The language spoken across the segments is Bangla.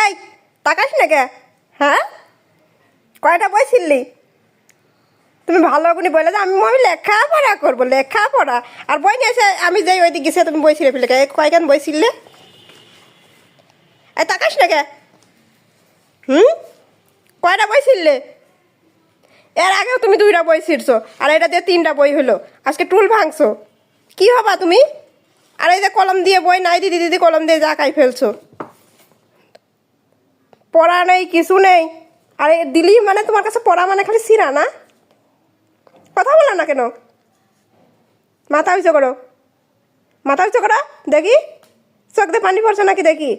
এই তাকাস না কে? হ্যাঁ, কয়টা বই ছিললি? তুমি ভালো করে বলে যে আমি লেখাপড়া করবো, লেখাপড়া। আর বই নিয়ে এসে আমি যাই ওইদিকে গেছে, তুমি বই ছিঁড়ে ফেলে কয়খান বই ছিললে? এই তাকাস না কে? কয়টা বই ছিললে? এর আগেও তুমি 2টা বই ছিঁড়ছো, আর এটা দিয়ে 3টা বই হলো। আজকে টুল ভাঙছো, কি হবা তুমি? আর এই যে কলম দিয়ে বই নাই দিদি দিদি কলম দিয়ে জাকাই ফেলছো, পড়া নেই কিছু নেই। আর দিলি মানে তোমার কাছে পড়া মানে খালি ছিঁড়া না? কথা বলো না কেন? মাথা উঁচু করো, মাথা উঁচু করো দেখি, চোখ দিয়ে পানি পড়ছে নাকি দেখি।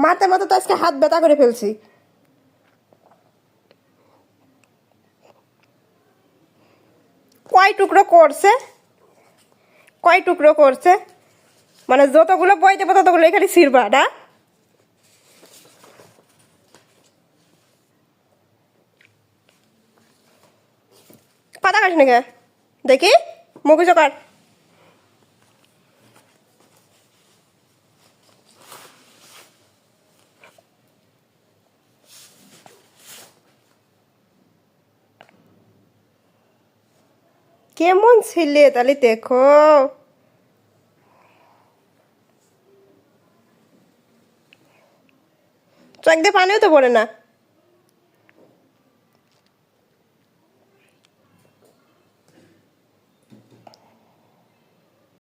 মারতে মারতে তো আজকে হাত ব্যথা করে ফেলছি। কয় টুকরো করছে, কয় টুকরো করছে? মানে যতগুলো বই দেবো ততগুলো খালি ছিঁড়বা না? কথা কাটিস নাকি দেখি, মুখ উঁচু কর। কেমন ছিলে তাহলে দেখো, চোখ দিয়ে পানিও তো পড়ে না।